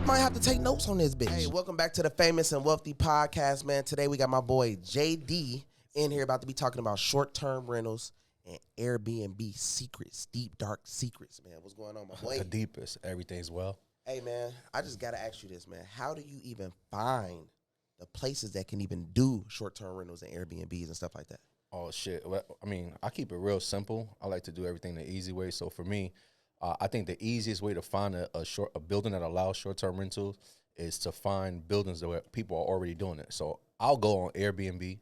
might have to take notes on this bitch. Hey, welcome back to the Famous and Wealthy Podcast, man. Today we got my boy JD in here about to be talking about short-term rentals and Airbnb secrets, deep, dark secrets, man. What's going on, my boy? The deepest. Everything's well. Hey, man, I just got to ask you this, man. How do you even find the places that can even do short-term rentals and Airbnbs and stuff like that? Oh, shit. Well, I mean, I keep it real simple. I like to do everything the easy way. So for me, I think the easiest way to find a building that allows short-term rentals is to find buildings where people are already doing it. So I'll go on Airbnb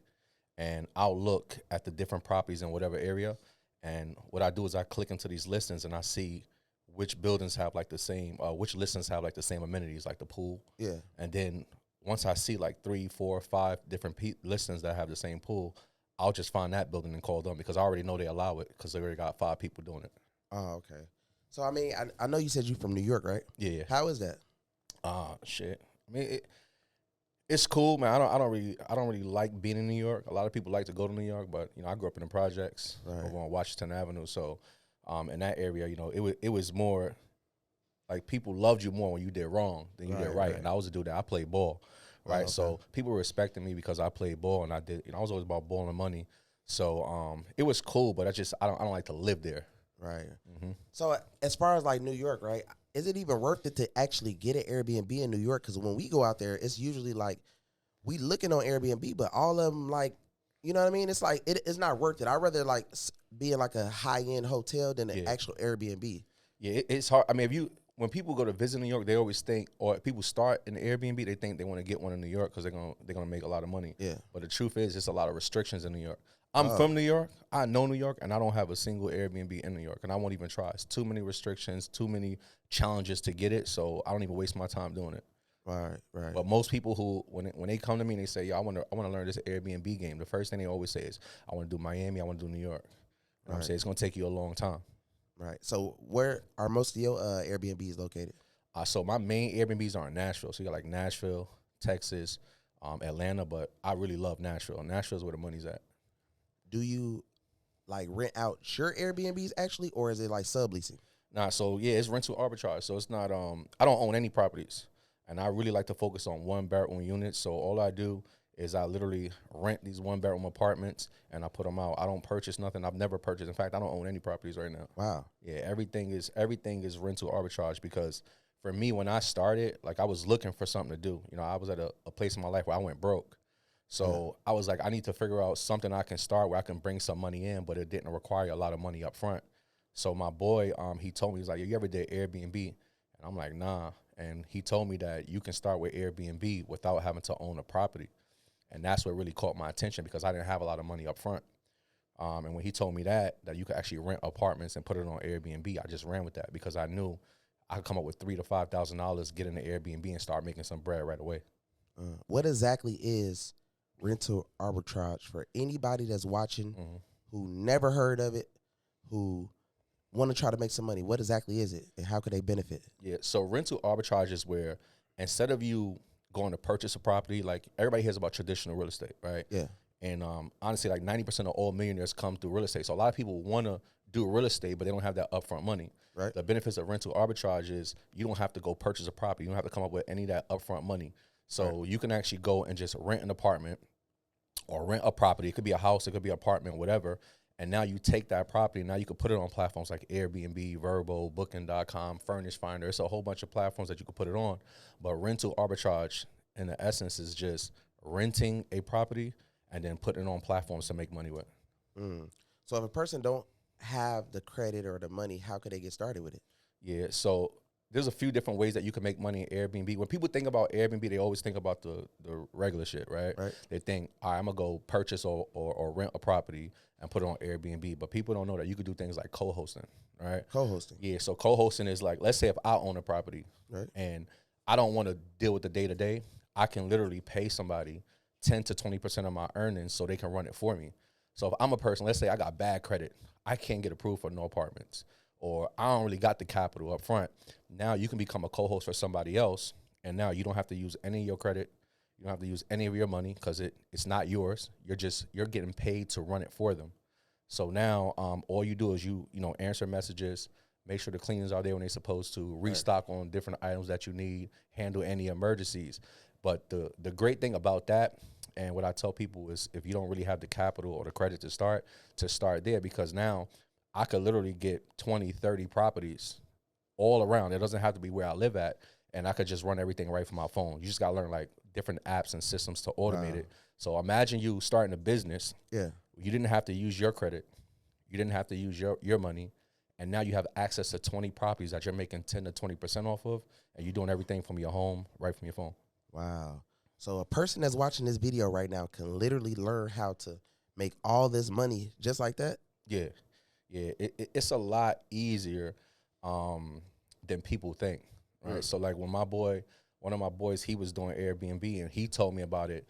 and I'll look at the different properties in whatever area. And what I do is I click into these listings and I see which buildings have like the same, which listings have like the same amenities, like the pool. Yeah. And then once I see like 3, 4, 5 different listings that have the same pool, I'll just find that building and call them because I already know they allow it because they already got 5 people doing it. Oh, okay. So, I mean, I know you said you're from New York, right? Yeah. How is that? Shit. I mean, it's cool, man. I don't really like being in New York. A lot of people like to go to New York, but you know, I grew up in the projects over on Washington Avenue. So, in that area, you know, it was more like people loved you more when you did wrong than you did right. And I was a dude that I played ball, right? Okay. So people respected me because I played ball and I did. You know, I was always about ball and money. So, it was cool, but I don't like to live there. Right. Mm-hmm. So as far as like New York, right, is it even worth it to actually get an Airbnb in New York? Because when we go out there, it's usually like we looking on Airbnb, but all of them like, you know what I mean? It's like it's not worth it. I'd rather like be in like a high-end hotel than an actual Airbnb. Yeah, it's hard. I mean, when people go to visit New York, they always think, or people start in the Airbnb, they think they want to get one in New York because they're gonna make a lot of money. Yeah. But the truth is, there's a lot of restrictions in New York. I'm from New York. I know New York, and I don't have a single Airbnb in New York, and I won't even try. It's too many restrictions, too many challenges to get it, so I don't even waste my time doing it. Right. But most people who, when they come to me and they say, "Yo, I want to learn this Airbnb game," the first thing they always say is, "I want to do Miami. I want to do New York." And I'm saying it's gonna take you a long time. Right. So where are most of your Airbnbs located? So my main Airbnbs are in Nashville. So you got like Nashville, Texas, Atlanta, but I really love Nashville. Nashville's where the money's at. Do you like rent out your Airbnbs actually, or is it like subleasing? Nah, so yeah, it's rental arbitrage. So it's not, I don't own any properties. And I really like to focus on 1-bedroom units. So all I do is I literally rent these 1-bedroom apartments and I put them out. I don't purchase nothing. I've never purchased. In fact, I don't own any properties right now. Wow. Yeah, everything is rental arbitrage because for me, when I started, like I was looking for something to do. You know, I was at a place in my life where I went broke. So I was like, I need to figure out something I can start where I can bring some money in, but it didn't require a lot of money up front. So my boy, he told me, he's like, you ever did Airbnb? And I'm like, nah. And he told me that you can start with Airbnb without having to own a property. And that's what really caught my attention because I didn't have a lot of money up front. And when he told me that you could actually rent apartments and put it on Airbnb, I just ran with that because I knew I could come up with $3,000 to $5,000, get in the Airbnb and start making some bread right away. What exactly is rental arbitrage for anybody that's watching who never heard of it, who want to try to make some money? What exactly is it and how could they benefit? Yeah, so rental arbitrage is where instead of you going to purchase a property, like everybody hears about traditional real estate, right? Yeah. And honestly, like 90% of all millionaires come through real estate. So a lot of people want to do real estate, but they don't have that upfront money. Right. The benefits of rental arbitrage is you don't have to go purchase a property. You don't have to come up with any of that upfront money. So you can actually go and just rent an apartment or rent a property. It could be a house, it could be an apartment, whatever. And now you take that property, now you can put it on platforms like Airbnb, Verbo, Booking.com, Furnish Finder. It's a whole bunch of platforms that you can put it on. But rental arbitrage, in the essence, is just renting a property and then putting it on platforms to make money with. So if a person don't have the credit or the money, how could they get started with it? Yeah, so there's a few different ways that you can make money in Airbnb. When people think about Airbnb, they always think about the regular shit, right? They think, all right, I'm going to go purchase or rent a property and put it on Airbnb. But people don't know that you could do things like co-hosting, right? Co-hosting. Yeah, so co-hosting is like, let's say if I own a property and I don't want to deal with the day-to-day, I can literally pay somebody 10 to 20% of my earnings so they can run it for me. So if I'm a person, let's say I got bad credit, I can't get approved for no apartments, or I don't really got the capital up front. Now you can become a co-host for somebody else, and now you don't have to use any of your credit. You don't have to use any of your money because it's not yours. You're getting paid to run it for them. So now all you do is you answer messages, make sure the cleaners are there when they're supposed to, restock on different items that you need, handle any emergencies. But the great thing about that, and what I tell people is, if you don't really have the capital or the credit to start there, because now I could literally get 20, 30 properties all around. It doesn't have to be where I live at, and I could just run everything right from my phone. You just got to learn like different apps and systems to automate it. So imagine you starting a business. Yeah. You didn't have to use your credit. You didn't have to use your money. And now you have access to 20 properties that you're making 10 to 20% off of, and you're doing everything from your home, right from your phone. Wow. So a person that's watching this video right now can literally learn how to make all this money just like that? Yeah. Yeah. It's a lot easier than people think, right? So like when one of my boys, he was doing Airbnb, and he told me about it.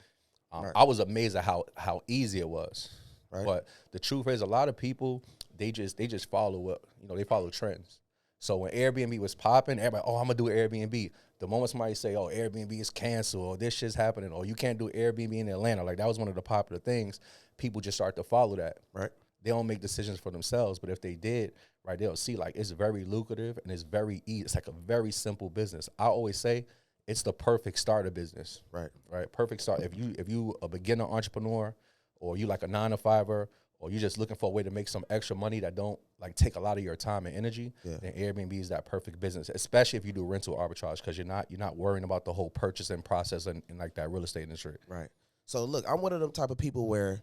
I was amazed at how easy it was. Right. But the truth is, a lot of people, they just follow what, they follow trends. So when Airbnb was popping, everybody, I'm gonna do Airbnb. The moment somebody say, Airbnb is canceled, or this shit's happening, or you can't do Airbnb in Atlanta, like that was one of the popular things, people just start to follow that. Right. They don't make decisions for themselves, but if they did, right, they'll see like it's very lucrative and it's very easy. It's like a very simple business. I always say it's the perfect starter business. Right. Right. Perfect start. If you a beginner entrepreneur, or you like a 9-to-5er, or you just looking for a way to make some extra money that don't like take a lot of your time and energy, then Airbnb is that perfect business, especially if you do rental arbitrage, because you're not worrying about the whole purchasing process and like that real estate industry. Right. So look, I'm one of them type of people where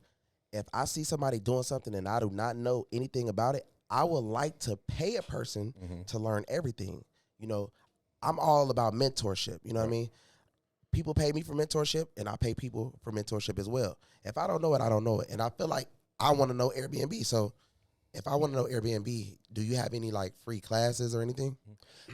if I see somebody doing something and I do not know anything about it, I would like to pay a person to learn everything. I'm all about mentorship. You know what I mean? People pay me for mentorship, and I pay people for mentorship as well. If I don't know it, I don't know it. And I feel like I want to know Airbnb. So if I want to know Airbnb, do you have any like free classes or anything?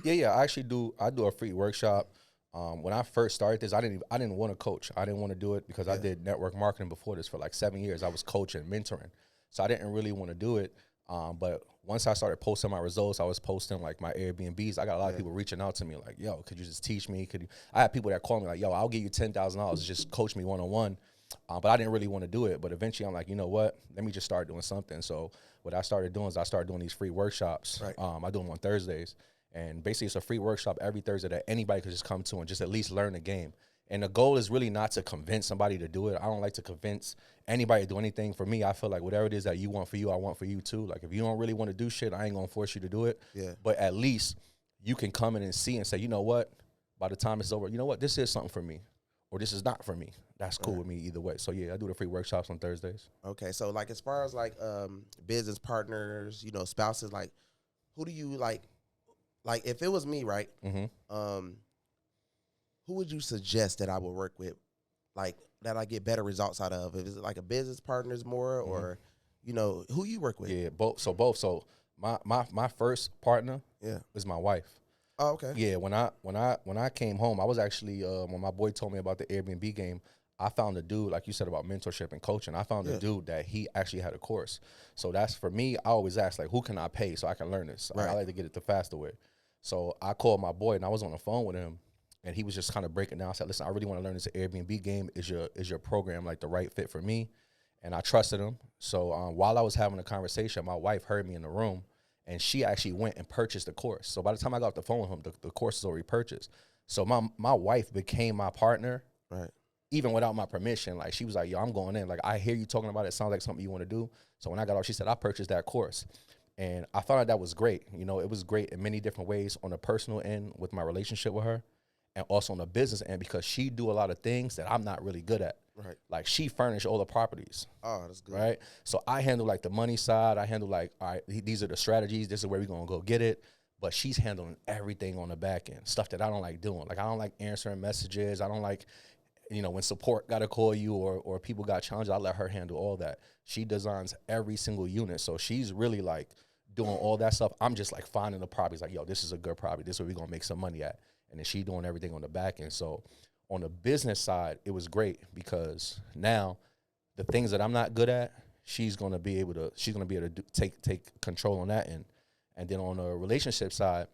Yeah. I actually do. I do a free workshop. When I first started this, I didn't want to coach. I didn't want to do it because I did network marketing before this for like 7 years. I was coaching, mentoring. So I didn't really want to do it. But once I started posting my results, I was posting like my Airbnbs. I got a lot of people reaching out to me like, yo, could you just teach me? I had people that call me like, yo, I'll give you $10,000. Just coach me one-on-one. But I didn't really want to do it. But eventually I'm like, you know what? Let me just start doing something. So what I started doing is I started doing these free workshops. Right. I do them on Thursdays. And basically it's a free workshop every Thursday that anybody could just come to and just at least learn the game. And the goal is really not to convince somebody to do it. I don't like to convince anybody to do anything. For me, I feel like whatever it is that you want for you, I want for you too. Like if you don't really want to do shit, I ain't gonna force you to do it. Yeah. But at least you can come in and see and say, you know what? By the time it's over, you know what? This is something for me, or this is not for me. That's cool with me either way. So yeah, I do the free workshops on Thursdays. Okay, so like as far as like business partners, spouses, like who do you like if it was me, right? Who would you suggest that I would work with, like that I get better results out of? Is it like a business partners more, or who you work with? Yeah, both. So my first partner is my wife. Oh, okay. Yeah, when I came home, I was actually when my boy told me about the Airbnb game, I found a dude, like you said about mentorship and coaching. I found a dude that he actually had a course. So that's for me. I always ask like, who can I pay so I can learn this? Right. I like to get it the faster way. So I called my boy and I was on the phone with him. And he was just kind of breaking down. I said, listen, I really want to learn this Airbnb game. Is your program like the right fit for me? And I trusted him. So while I was having a conversation, my wife heard me in the room, and she actually went and purchased the course. So by the time I got off the phone with him, the course is already purchased. So my wife became my partner, right? Even without my permission. Like she was like, yo, I'm going in. Like I hear you talking about it. Sounds like something you want to do. So when I got off, she said, I purchased that course. And I thought that was great. It was great in many different ways on the personal end with my relationship with her. And also on the business end, because she do a lot of things that I'm not really good at. Right. Like she furnished all the properties. Oh, that's good. Right. So I handle like the money side. I handle like, all right, these are the strategies. This is where we're going to go get it. But she's handling everything on the back end, stuff that I don't like doing. Like I don't like answering messages. I don't like, when support got to call you or people got challenged, I let her handle all that. She designs every single unit. So she's really like doing all that stuff. I'm just like finding the properties like, yo, this is a good property. This is where we're going to make some money at. And then she doing everything on the back end. So on the business side, it was great because now the things that I'm not good at, she's gonna be able to take control on that end. And then on the relationship side,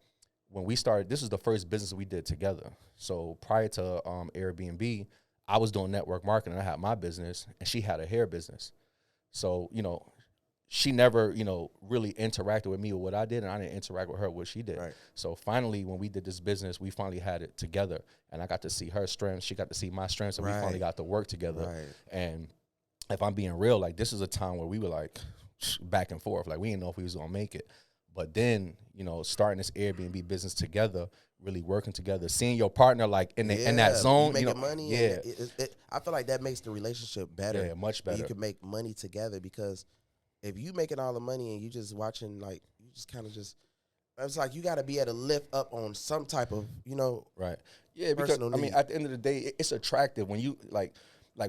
when we started, this is the first business we did together. So prior to Airbnb, I was doing network marketing. I had my business, and she had a hair business. So she never, you know, really interacted with me with what I did, and I didn't interact with her what she did. Right. So finally, when we did this business, we finally had it together, and I got to see her strengths. She got to see my strengths, and we finally got to work together. Right. And if I'm being real, like, this is a time where we were like back and forth. Like, we didn't know if we was gonna make it. But then, you know, starting this Airbnb business together, really working together, seeing your partner like in that zone, you know, money. Yeah, I feel like that makes the relationship better. Yeah, much better. You can make money together, because if you making all the money and you just watching, like, you just kind of just, it's like you got to be able to lift up on some type of, you know, right. Yeah, because I mean, at the end of the day, it's attractive when you like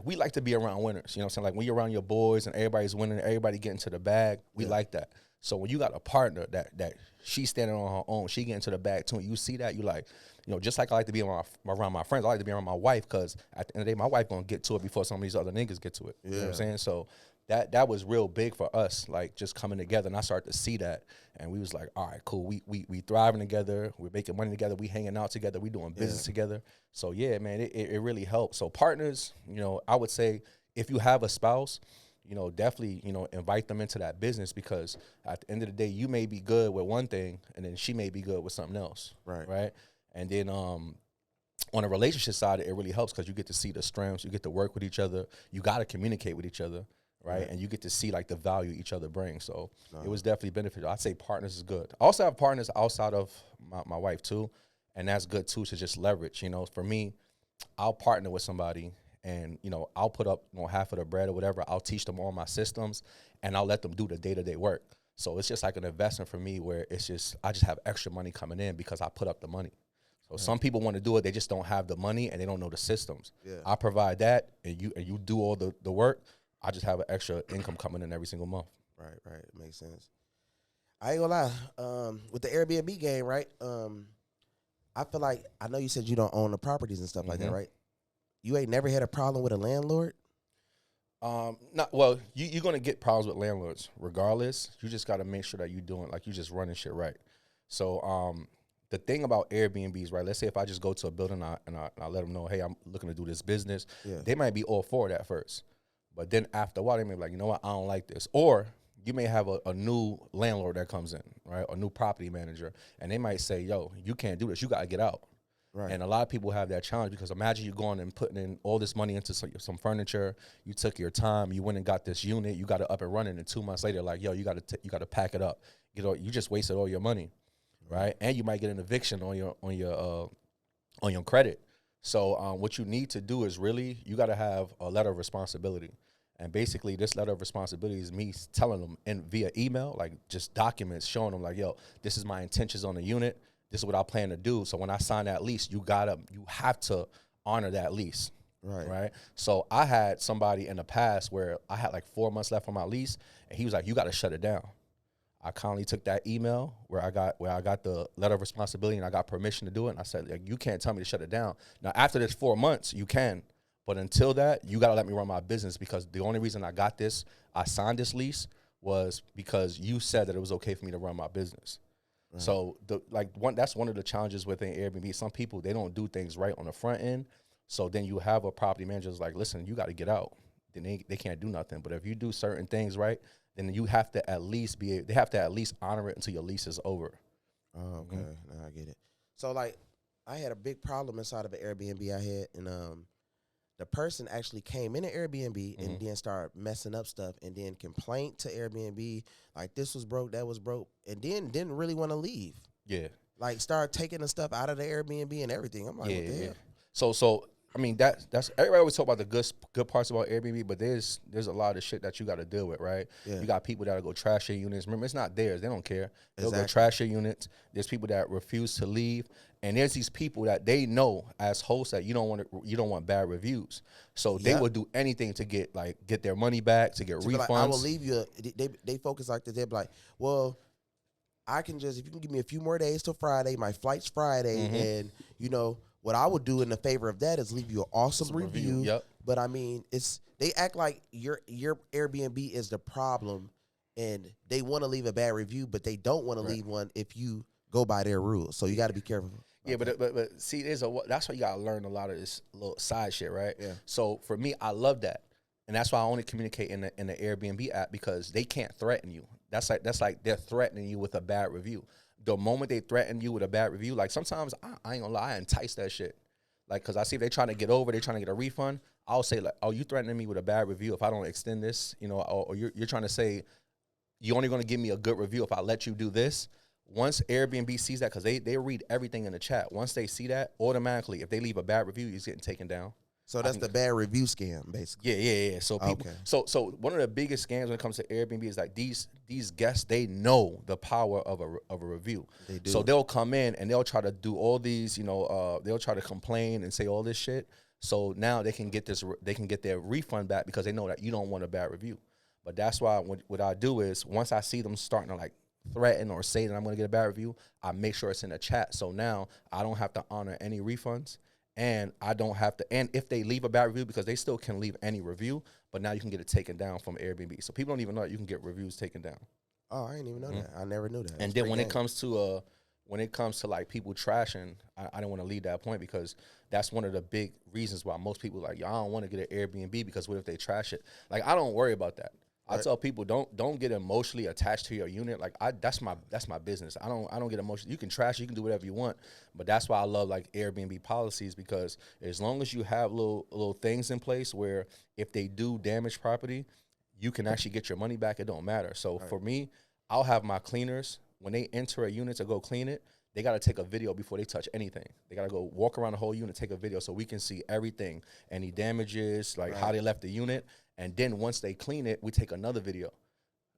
we like to be around winners. You know what I'm saying? Like, when you're around your boys and everybody's winning, everybody getting to the bag, we like that. So when you got a partner that she's standing on her own, she getting to the bag too, and you see that, you like, you know, just like I like to be around my friends, I like to be around my wife, because at the end of the day, my wife gonna get to it before some of these other niggas get to it. You know what I'm saying? So that was real big for us, like, just coming together, and I started to see that, and we was like, all right, cool, we thriving together, we're making money together, we hanging out together, we doing business together. So yeah, man, it really helped. So partners, you know, I would say if you have a spouse, you know, definitely, you know, invite them into that business, because at the end of the day, you may be good with one thing, and then she may be good with something else. Right. And then on the relationship side, it really helps, because you get to see the strengths, you get to work with each other, you got to communicate with each other. Right. And you get to see like the value each other brings. So it was definitely beneficial. I'd say partners is good. I also have partners outside of my wife too. And that's good too, to just leverage. You know, for me, I'll partner with somebody, and, you know, I'll put up, you know, half of the bread or whatever. I'll teach them all my systems, and I'll let them do the day-to-day work. So it's just like an investment for me, where it's just, I just have extra money coming in because I put up the money. So some people want to do it, they just don't have the money and they don't know the systems. I provide that, and you do all the work. I just have an extra income coming in every single month. Right. It makes sense. I ain't gonna lie. With the Airbnb game, right? I feel like, I know you said you don't own the properties and stuff like that, right? You ain't never had a problem with a landlord? Well, you're gonna get problems with landlords regardless. You just gotta make sure that you're doing, like, you just running shit right. So the thing about Airbnbs, right? Let's say if I just go to a building and I let them know, hey, I'm looking to do this business. They might be all for that first. But then after a while, they may be like, you know what, I don't like this. Or you may have a new landlord that comes in, right? A new property manager. And they might say, yo, you can't do this. You got to get out. Right. And a lot of people have that challenge, because imagine you going and putting in all this money into some furniture. You took your time. You went and got this unit. You got it up and running. And 2 months later, like, yo, you got to pack it up. You know, you just wasted all your money, right? And you might get an eviction on your credit. So what you need to do is really, you got to have a letter of responsibility. And basically, this letter of responsibility is me telling them via email, like, just documents showing them, like, yo, this is my intentions on the unit. This is what I plan to do. So when I sign that lease, you have to honor that lease. Right. So I had somebody in the past where I had like 4 months left on my lease, and he was like, you got to shut it down. I kindly took that email where I got the letter of responsibility, and I got permission to do it. And I said, like, you can't tell me to shut it down. Now, after this 4 months, you can. But until that, you got to let me run my business, because the only reason I signed this lease was because you said that it was okay for me to run my business. Right. So that's one of the challenges within Airbnb. Some people, they don't do things right on the front end. So then you have a property manager that's like, listen, you got to get out. Then they can't do nothing. But if you do certain things right, then you have to at least honor it until your lease is over. Oh, okay. Now I get it. So, like, I had a big problem inside of an Airbnb I had, and the person actually came in an Airbnb and then started messing up stuff, and then complained to Airbnb, like, this was broke, that was broke, and then didn't really want to leave. Yeah. Like, started taking the stuff out of the Airbnb and everything. I'm like, what the hell? So I mean, that's everybody always talk about the good parts about Airbnb, but there's a lot of shit that you got to deal with, right? Yeah. You got people that'll go trash your units. Remember, it's not theirs. They don't care. They'll go trash your units. There's people that refuse to leave, and there's these people that they know as hosts that you don't want bad reviews. So they will do anything to get their money back, to get refunds. Like, I will leave you. They focus like this. They're like, well, I can just, if you can give me a few more days till Friday, my flight's Friday, and what I would do in the favor of that is leave you an awesome review. Yep. But I mean, they act like your Airbnb is the problem, and they want to leave a bad review, but they don't want to leave one if you go by their rules. So you got to be careful. Yeah, but see, that's why you gotta learn a lot of this little side shit, right? Yeah. So for me, I love that. And that's why I only communicate in the Airbnb app, because they can't threaten you. That's like they're threatening you with a bad review. The moment they threaten you with a bad review, like sometimes I ain't gonna lie, I entice that shit. Like, cause I see if they trying to get over, they trying to get a refund. I'll say like, oh, you threatening me with a bad review if I don't extend this, you know, or you're trying to say you're only gonna give me a good review if I let you do this. Once Airbnb sees that, cause they read everything in the chat. Once they see that, automatically, if they leave a bad review, he's getting taken down. So that's the bad review scam, basically. Yeah. So people, so one of the biggest scams when it comes to Airbnb is like these guests, they know the power of a review. They do. So they'll come in and they'll try to do all these, you know, they'll try to complain and say all this shit. So now they can get their refund back because they know that you don't want a bad review. But that's why what I do is, once I see them starting to like threaten or say that I'm going to get a bad review, I make sure it's in the chat. So now I don't have to honor any refunds. And I don't have to, and if they leave a bad review, because they still can leave any review, but now you can get it taken down from Airbnb. So people don't even know that you can get reviews taken down. Oh, I didn't even know that. I never knew that. And then when it comes to like people trashing, I don't want to leave that point, because that's one of the big reasons why most people like, yo, I don't want to get an Airbnb because what if they trash it? Like, I don't worry about that. I tell people, don't get emotionally attached to your unit. Like, that's my business. I don't get emotional. You can trash it, you can do whatever you want, but that's why I love like Airbnb policies, because as long as you have little things in place where if they do damage property, you can actually get your money back. It don't matter. So for me, I'll have my cleaners, when they enter a unit to go clean it, they got to take a video before they touch anything. They got to go walk around the whole unit, take a video so we can see everything, any damages, like how they left the unit. And then once they clean it, we take another video,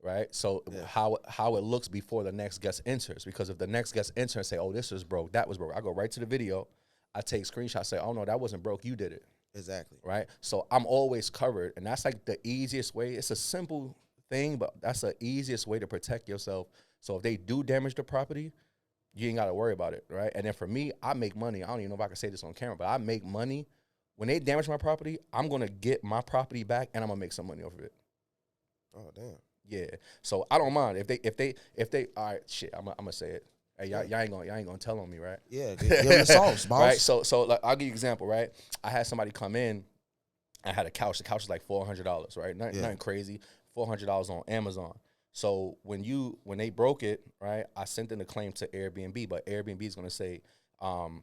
right? So how it looks before the next guest enters. Because if the next guest enters and say, oh, this was broke, that was broke, I go right to the video, I take screenshots, say, oh, no, that wasn't broke, you did it. Exactly. Right? So I'm always covered. And that's like the easiest way. It's a simple thing, but that's the easiest way to protect yourself. So if they do damage the property, you ain't got to worry about it, right? And then for me, I make money. I don't even know if I can say this on camera, but I make money. When they damage my property, I'm going to get my property back and I'm going to make some money off of it. Oh, damn. Yeah. So I don't mind. If they, all right, shit, I'm going to say it. Hey, y'all ain't gonna tell on me, right? Yeah, give them the sauce, boss. Right. So like, I'll give you an example, right? I had somebody come in. I had a couch. The couch was like $400, right? Nothing crazy. $400 on Amazon. So when they broke it, right? I sent in a claim to Airbnb, but Airbnb is gonna say, do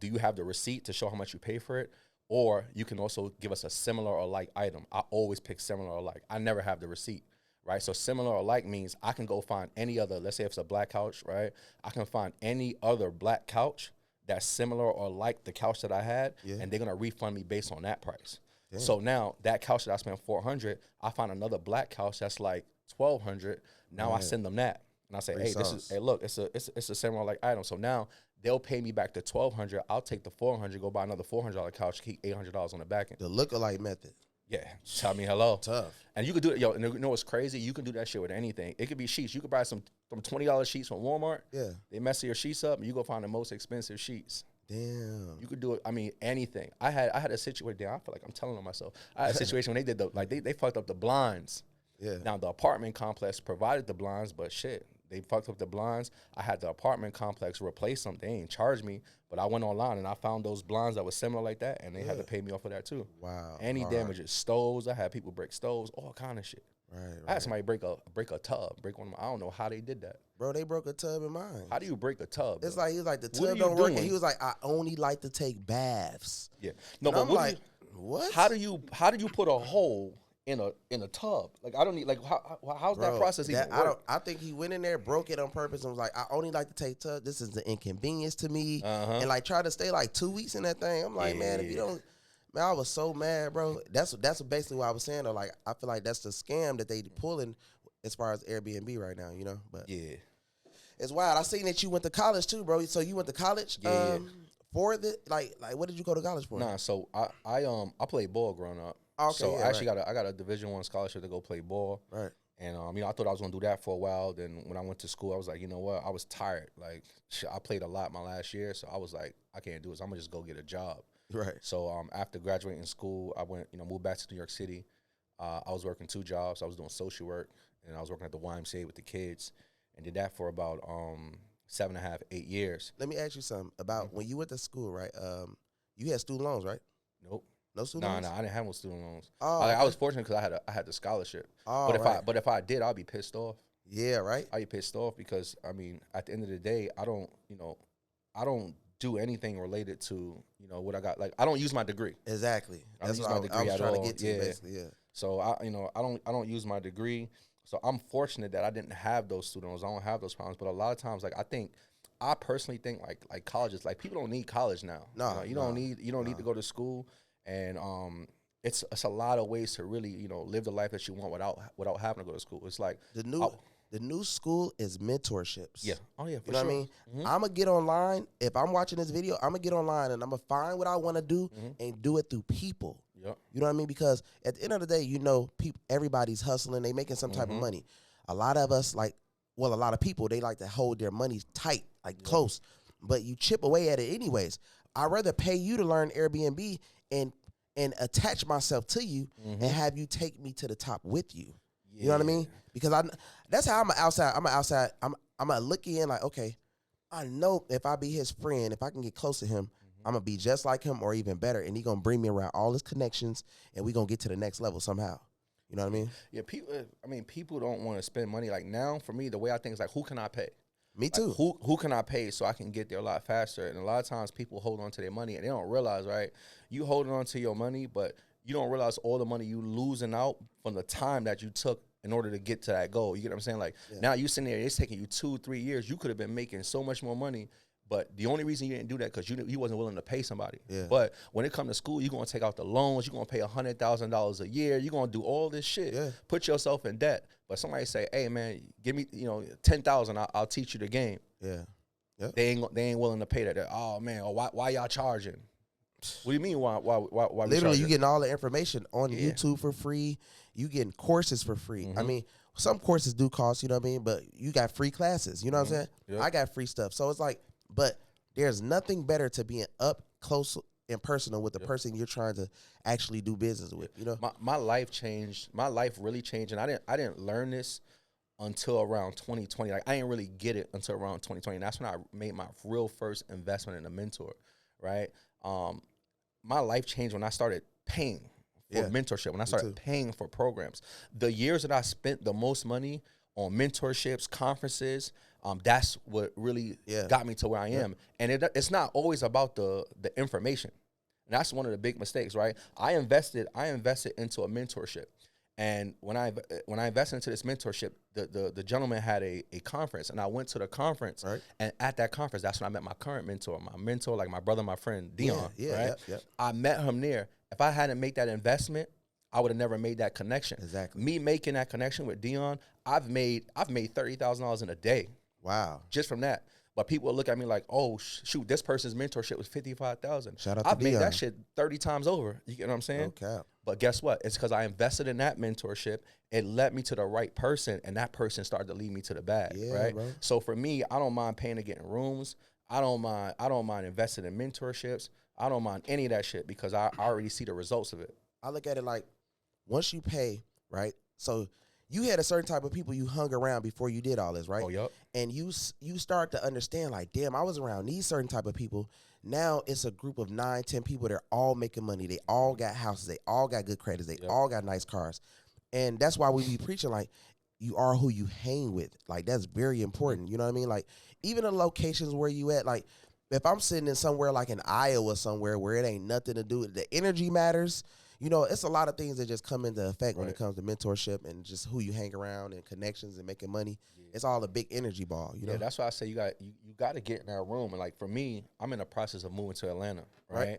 you have the receipt to show how much you pay for it? Or you can also give us a similar or like item. I always pick similar or like. I never have the receipt. Right, so similar or like means I can go find any other, let's say if it's a black couch, right? I can find any other black couch that's similar or like the couch that I had, and they're gonna refund me based on that price. Damn. So now that couch that I spent $400, I find another black couch that's like $1,200. Now I send them that, and I say, hey, look, it's a similar like item. So now they'll pay me back the $1,200. I'll take the $400, go buy another $400 couch, keep $800 on the back end. The lookalike method. Yeah, tell me hello. Tough. And you could do it, yo, and you know what's crazy? You can do that shit with anything. It could be sheets. You could buy some $20 sheets from Walmart. Yeah. They mess your sheets up, and you go find the most expensive sheets. Damn. You could do it, I mean, anything. I had a situation, damn, I feel like I'm telling on myself. I had a situation when they did they fucked up the blinds. Yeah. Now, the apartment complex provided the blinds, but shit, they fucked up the blinds. I had the apartment complex replace them. They ain't charged me, but I went online and I found those blinds that was similar like that, and they had to pay me off of that too. Wow. Any damages, stoves. I had people break stoves, all kind of shit. Right. I had somebody break a tub, break one of my, I don't know how they did that. Bro, they broke a tub in mine. How do you break a tub? It's like, he was like, the tub don't work, and he was like, I only like to take baths. Yeah. No, but what? How do you put a hole in a tub? Like, I don't need, like, how's that process even work? I think he went in there, broke it on purpose, and was like, I only like to take tub. This is an inconvenience to me. And like tried to stay like 2 weeks in that thing. I'm like, man, if you don't, man, I was so mad, bro. That's basically what I was saying though. Like, I feel like that's the scam that they pulling as far as Airbnb right now, you know? But yeah. It's wild. I seen that you went to college too, bro. So you went to college? Yeah. For the like what did you go to college for? Nah, so I played ball growing up. Okay, so I actually got a Division I scholarship to go play ball. Right. And you know, I thought I was gonna do that for a while. Then when I went to school, I was like, you know what? I was tired. Like, I played a lot my last year, so I was like, I can't do this. I'm gonna just go get a job. Right. So after graduating school, I went, moved back to New York City. I was working 2 jobs. I was doing social work, and I was working at the YMCA with the kids, and did that for about 7.5, 8 years. Let me ask you something about when you went to school, right? You had student loans, right? Nope. No student loans? Nah, I didn't have no student loans. Oh, I okay. was fortunate because I had the scholarship. Oh, But if I did, I'd be pissed off. Yeah, right. I'd be pissed off because I mean, at the end of the day, I don't do anything related to what I got. Like I don't use my degree. Exactly. I That's don't use what my I degree was at trying all. to get to, Yeah. basically. Yeah. So I don't use my degree. So I'm fortunate that I didn't have those student loans. I don't have those problems. But a lot of times, like I personally think like colleges, like people don't need college now. No, you don't need to go to school, and it's a lot of ways to really live the life that you want without having to go to school. It's like The new school is mentorships. yeah, oh yeah, for You know sure. what I mean? Mhm. I'm going to get online. If I'm watching this video, I'm going to get online and I'm going to find what I want to do and do it through people. Yep. You know what I mean? Because at the end of the day, everybody's hustling. They making some type of money. A lot of us, a lot of people, they like to hold their money tight, close. But you chip away at it anyways. I'd rather pay you to learn Airbnb and attach myself to you and have you take me to the top with you. You know what I mean? Because that's how I'm outside. I'm gonna look in like, okay, I know if I be his friend, if I can get close to him, I'm gonna be just like him or even better, and he gonna bring me around all his connections, and we gonna get to the next level somehow. You know what I mean? Yeah, people don't want to spend money. Like now, for me, the way I think is like, who can I pay? Me too. Like, who can I pay so I can get there a lot faster? And a lot of times people hold on to their money and they don't realize, right? You holding on to your money, but you don't realize all the money you losing out from the time that you took in order to get to that goal. You get what I'm saying? Like now you sitting there, it's taking you 2-3 years. You could have been making so much more money. But the only reason you didn't do that because you wasn't willing to pay somebody. Yeah. But when it comes to school, you're going to take out the loans. You're going to pay $100,000 a year. You're going to do all this shit. Yeah. Put yourself in debt. But somebody say, hey, man, give me $10,000. I'll teach you the game. Yeah. Yep. They ain't willing to pay that. Oh, man, why y'all charging? What do you mean why Literally, you getting all the information on YouTube for free. You getting courses for free. I mean, some courses do cost, you know what I mean? But you got free classes. You know what I'm saying? Yep. I got free stuff. So it's like, but there's nothing better to being up close and personal with the person you're trying to actually do business with. You know, my life changed. My life really changed, and I didn't learn this until around 2020. Like I didn't really get it until around 2020. And that's when I made my real first investment in a mentor. Right. My life changed when I started paying for mentorship. When I started paying for programs, the years that I spent the most money on mentorships, conferences. That's what really got me to where I am. And it's not always about the information. And that's one of the big mistakes, right? I invested into a mentorship. And when I invested into this mentorship, the gentleman had a conference, and I went to the conference. Right. And at that conference, that's when I met my current mentor, like my brother, my friend, Dion. Right? Yep. I met him there. If I hadn't made that investment, I would have never made that connection. Exactly. Me making that connection with Dion, I've made $30,000 in a day. Wow. Just from that. But people will look at me like, oh, shoot, this person's mentorship was $55,000. Shout out to I've Dion. made that shit 30 times over. You get what I'm saying? No cap. But guess what? It's because I invested in that mentorship. It led me to the right person, and that person started to lead me to the bag, right? Bro. So for me, I don't mind paying to get in rooms. I don't mind investing in mentorships. I don't mind any of that shit because I already see the results of it. I look at it like once you pay, right? So you had a certain type of people you hung around before you did all this, right? Oh, yep. And you start to understand, like, damn, I was around these certain type of people. Now it's a group of 9-10 people. They're all making money. They all got houses. They all got good credits. They all got nice cars. And that's why we be preaching, like, you are who you hang with. Like, that's very important. You know what I mean? Like, even the locations where you at, like, if I'm sitting in somewhere like in Iowa somewhere where it ain't nothing to do with the energy matters. You know, it's a lot of things that just come into effect when it comes to mentorship and just who you hang around and connections and making money. Yeah. It's all a big energy ball, you know? Yeah, that's why I say you got to get in that room. And like for me, I'm in the process of moving to Atlanta, right?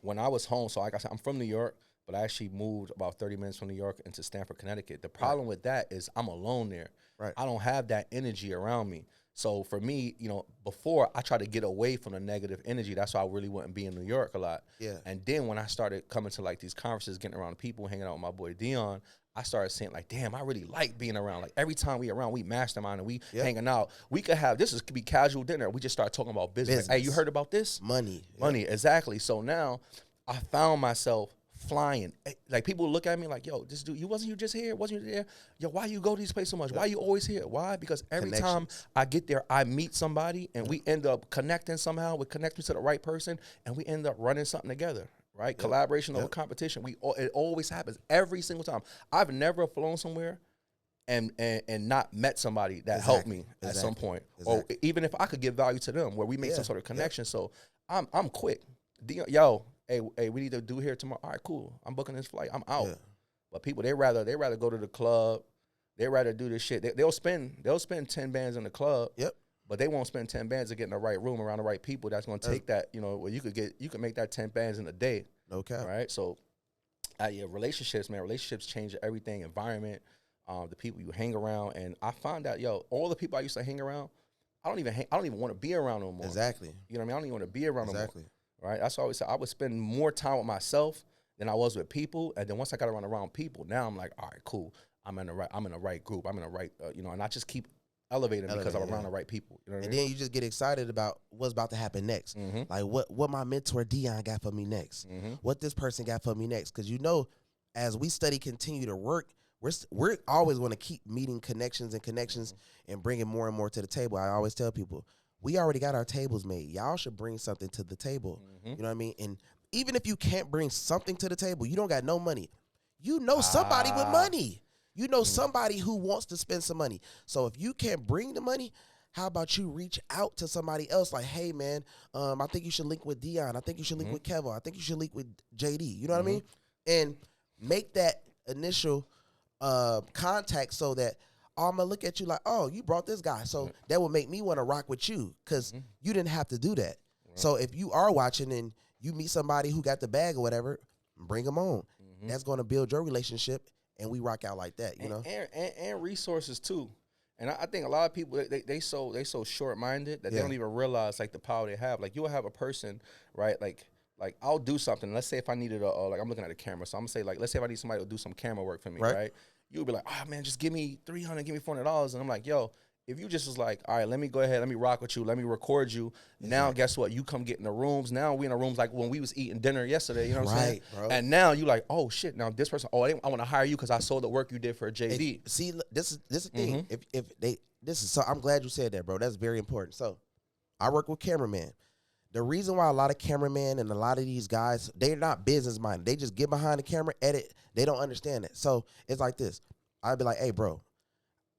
When I was home, so like I said, I'm from New York, but I actually moved about 30 minutes from New York into Stamford, Connecticut. The problem with that is I'm alone there. Right. I don't have that energy around me. So for me, you know, before I tried to get away from the negative energy, that's why I really wouldn't be in New York a lot. Yeah. And then when I started coming to like these conferences, getting around people, hanging out with my boy Dion, I started saying like, damn, I really like being around. Like every time we around, we mastermind and we hanging out. We could have, could be casual dinner. We just start talking about business. Like, hey, you heard about this? Money. Money, exactly. So now I found myself flying. Like people look at me like, yo, this dude, wasn't you just here? Wasn't you there? Yo, why you go to these places so much? Why you always here? Why? Because every time I get there, I meet somebody and we end up connecting somehow. We connect to the right person and we end up running something together. right? Collaboration over competition. It always happens every single time. I've never flown somewhere and not met somebody that helped me at some point, or even if I could give value to them, where we make some sort of connection. So I'm quick. Yo, hey, we need to do here tomorrow. All right, cool. I'm booking this flight. I'm out. But people, they rather go to the club. They rather do this shit. They'll spend 10 bands in the club. But they won't spend 10 bands to get in the right room around the right people. That's going to take that, you know, where you can make that 10 bands in a day. Okay. Right. So, relationships, man. Relationships change everything. Environment, the people you hang around, and I found out, all the people I used to hang around, I don't even want to be around no more. Exactly. You know what I mean? I don't even want to be around no more. Exactly. Right. That's why I always say I would spend more time with myself than I was with people, and then once I got around people, now I'm like, all right, cool. I'm in the right group. I'm in the right, and I just keep elevating because I'm around the right people. You know what I mean? Then you just get excited about what's about to happen next. Like what my mentor Dion got for me next. What this person got for me next. Because as we continue to work, we're always want to keep meeting connections and bringing more and more to the table. I always tell people, we already got our tables made. Y'all should bring something to the table. You know what I mean? And even if you can't bring something to the table, you don't got no money. You know somebody with money. You know somebody who wants to spend some money. So if you can't bring the money, how about you reach out to somebody else like, hey, man, I think you should link with Dion. I think you should link with KEVO. I think you should link with JD. You know what I mean? And make that initial contact so that I'm going to look at you like, oh, you brought this guy. So that will make me want to rock with you because you didn't have to do that. So if you are watching and you meet somebody who got the bag or whatever, bring them on. That's going to build your relationship. And we rock out like that, you know, and resources too. And I think a lot of people they so short minded that they don't even realize like the power they have. Like you'll have a person, right? Like I'll do something. Let's say if I needed like I'm looking at a camera, so I'm gonna say like let's say if I need somebody to do some camera work for me, right? You'll be like, oh man, just give me $300, give me $400, and I'm like, yo. If you just was like, all right, let me go ahead, let me rock with you, let me record you. Now, guess what? You come get in the rooms. Now we in the rooms like when we was eating dinner yesterday. You know what I'm saying? Bro. And now you like, oh shit. Now this person, I want to hire you because I saw the work you did for JD. See, this is the thing. So I'm glad you said that, bro. That's very important. So I work with cameramen. The reason why a lot of cameramen and a lot of these guys, they're not business minded. They just get behind the camera, edit. They don't understand it. So it's like this. I'd be like, hey, bro.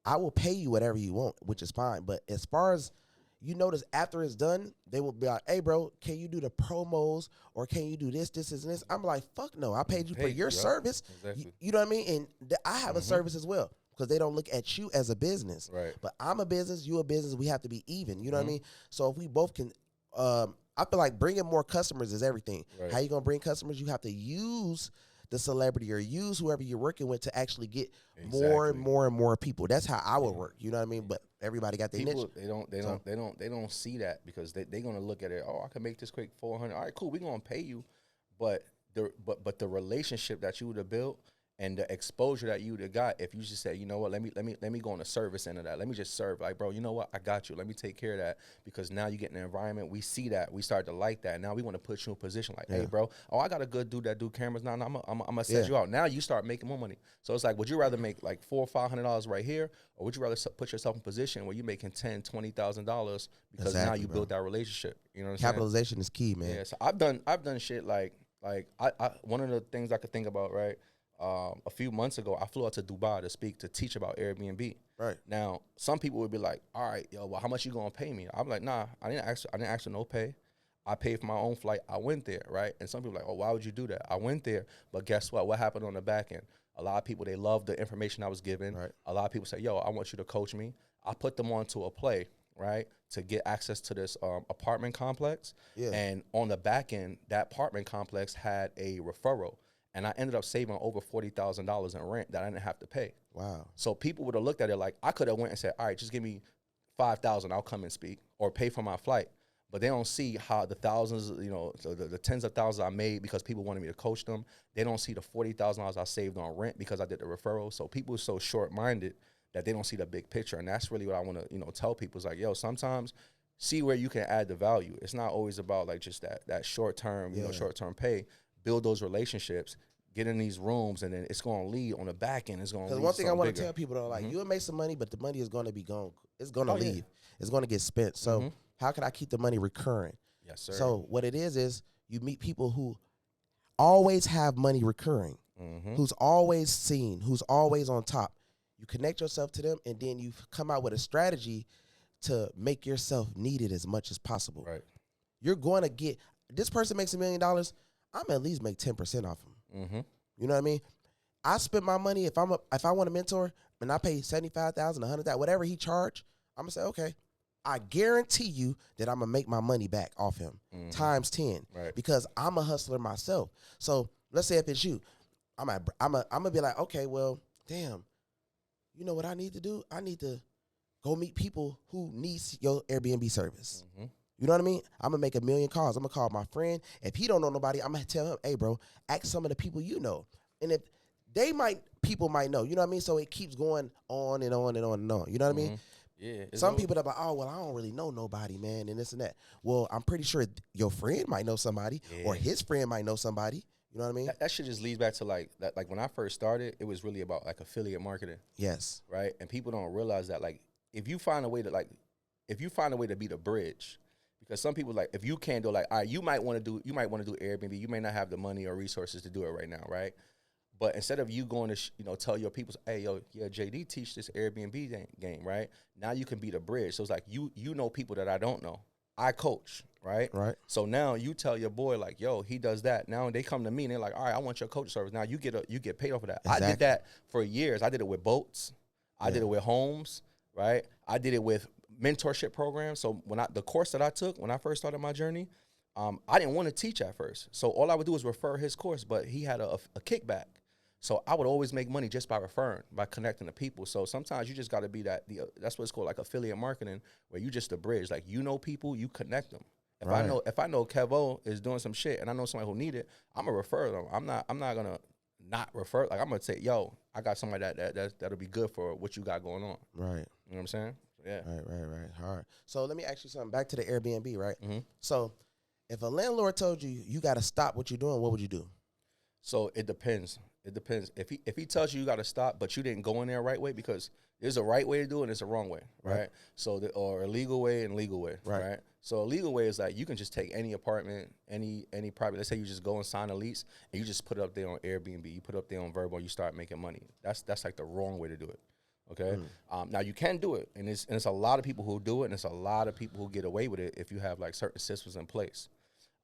I will pay you whatever you want, which is fine. But as far as you notice, after it's done, they will be like, hey, bro, can you do the promos or can you do this, and this? I'm like, fuck no. I paid you for your service. Exactly. You know what I mean? And I have a service as well because they don't look at you as a business. Right. But I'm a business, you a business. We have to be even. You know what I mean? So if we both can, I feel like bringing more customers is everything. Right. How you going to bring customers? You have to use the celebrity or use whoever you're working with to actually get more and more people. That's how I would work. You know what I mean? But everybody got their niche. They don't see that because they're gonna look at it. Oh, I can make this quick 400. All right, cool. We're gonna pay you, but the relationship that you would have built and the exposure that you would have got if you just say, you know what, let me go on the service end of that. Let me just serve. Like, bro, you know what, I got you. Let me take care of that because now you get in the environment. We see that. We start to like that. Now we want to put you in a position like, hey, bro, I got a good dude that do cameras now. I'm gonna set you out. Now you start making more money. So it's like, would you rather make like $400 or $500 right here, or would you rather put yourself in a position where you're making $10,000-$20,000 because now you build that relationship? You know what I'm saying? Capitalization is key, man. Yeah. So I've done shit like I one of the things I could think about, right? A few months ago, I flew out to Dubai to teach about Airbnb. Right. Now, some people would be like, all right, yo, well, how much you gonna pay me? I'm like, nah, I didn't ask for no pay. I paid for my own flight. I went there, right? And some people are like, oh, why would you do that? I went there, but guess what? What happened on the back end? A lot of people, they loved the information I was given. Right. A lot of people say, yo, I want you to coach me. I put them onto a play, right, to get access to this apartment complex. Yeah. And on the back end, that apartment complex had a referral. And I ended up saving over $40,000 in rent that I didn't have to pay. Wow. So people would have looked at it like, I could have went and said, all right, just give me $5,000, I'll come and speak, or pay for my flight. But they don't see how the thousands, you know, the tens of thousands I made because people wanted me to coach them. They don't see the $40,000 I saved on rent because I did the referral. So people are so short-minded that they don't see the big picture. And that's really what I want to, tell people. It's like, yo, sometimes see where you can add the value. It's not always about like just that short-term, short-term pay. Build those relationships, get in these rooms, and then it's going to lead on the back end. It's going to lead. Because one thing I want to tell people though, like you will make some money, but the money is going to be gone. It's going to leave. Yeah. It's going to get spent. So how can I keep the money recurring? Yes, sir. So what it is you meet people who always have money recurring, Mm-hmm. who's always seen, who's always on top. You connect yourself to them, and then you come out with a strategy to make yourself needed as much as possible. Right. You're going to get, this person makes $1 million, I'm at least make 10% off them. Mm-hmm. You know what I mean? I spend my money, if I want a mentor and I pay $75,000, $100,000, whatever he charge, I'm gonna say, okay, I guarantee you that I'm gonna make my money back off him times 10, Right. because I'm a hustler myself. So let's say if it's you, I'm gonna be like, okay, well, damn, you know what I need to do? I need to go meet people who needs your Airbnb service. Mm-hmm. You know what I mean? I'm gonna make 1 million calls. I'm gonna call my friend. If he don't know nobody, I'm gonna tell him, hey, bro, ask some of the people you know. And if people might know, you know what I mean? So it keeps going on and on and on and on. You know what I mean? Yeah. Some people are like, oh, well, I don't really know nobody, man, and this and that. Well, I'm pretty sure your friend might know somebody, or his friend might know somebody. You know what I mean? That shit just leads back to like that. Like when I first started, it was really about like affiliate marketing. Yes. Right. And people don't realize that, like, if you find a way to be the bridge, because some people, like, if you can't do, like, all right, you might want to do Airbnb. You may not have the money or resources to do it right now, right? But instead of you going to, tell your people, hey, yo, yeah, JD teach this Airbnb game, right? Now you can be the bridge. So it's like you know people that I don't know. I coach, right? Right. So now you tell your boy, like, yo, he does that. Now they come to me and they're like, all right, I want your coach service. Now you get paid off of that. Exactly. I did that for years. I did it with boats. I did it with homes, right? I did it with mentorship programs. So the course that I took when I first started my journey, I didn't want to teach at first. So all I would do was refer his course, but he had a kickback. So I would always make money just by referring, by connecting to people. So sometimes you just got to be that's what it's called, like affiliate marketing, where you just a bridge. Like, you know people, you connect them. If I know KEVO is doing some shit and I know somebody who need it, I'm gonna refer them. I'm not gonna not refer. Like, I'm gonna say, yo, I got somebody that'll be good for what you got going on. Right. You know what I'm saying? Yeah. Right. All right. So let me ask you something. Back to the Airbnb, right? Mm-hmm. So if a landlord told you got to stop what you're doing, what would you do? So it depends. It depends. If he tells you got to stop, but you didn't go in there right way, because there's a right way to do it and there's a wrong way, right? So or a legal way and legal way, right? So a legal way is like you can just take any apartment, any private. Let's say you just go and sign a lease and you just put it up there on Airbnb. You put it up there on Vrbo. You start making money. That's like the wrong way to do it. Okay. Now you can do it, and it's a lot of people who do it, and it's a lot of people who get away with it if you have like certain systems in place.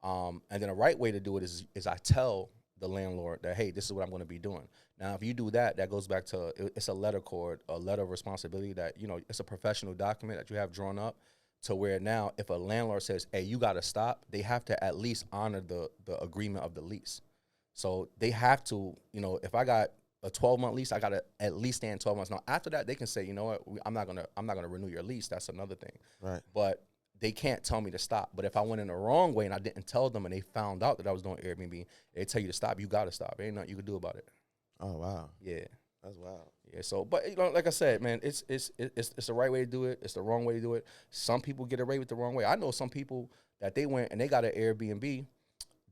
And then a right way to do it is I tell the landlord that, hey, this is what I'm going to be doing. Now, if you do that, that goes back to, it's a letter of responsibility that, it's a professional document that you have drawn up, to where now if a landlord says, hey, you got to stop, they have to at least honor the agreement of the lease. So they have to, if I got a 12-month lease, I got to at least stand 12 months. Now, after that, they can say, you know what, I'm not gonna renew your lease. That's another thing. Right. But they can't tell me to stop. But if I went in the wrong way and I didn't tell them and they found out that I was doing Airbnb, they tell you to stop, you got to stop. There ain't nothing you can do about it. Oh, wow. Yeah. That's wild. Yeah, so, but, like I said, man, it's the right way to do it. It's the wrong way to do it. Some people get away with the wrong way. I know some people that they went and they got an Airbnb.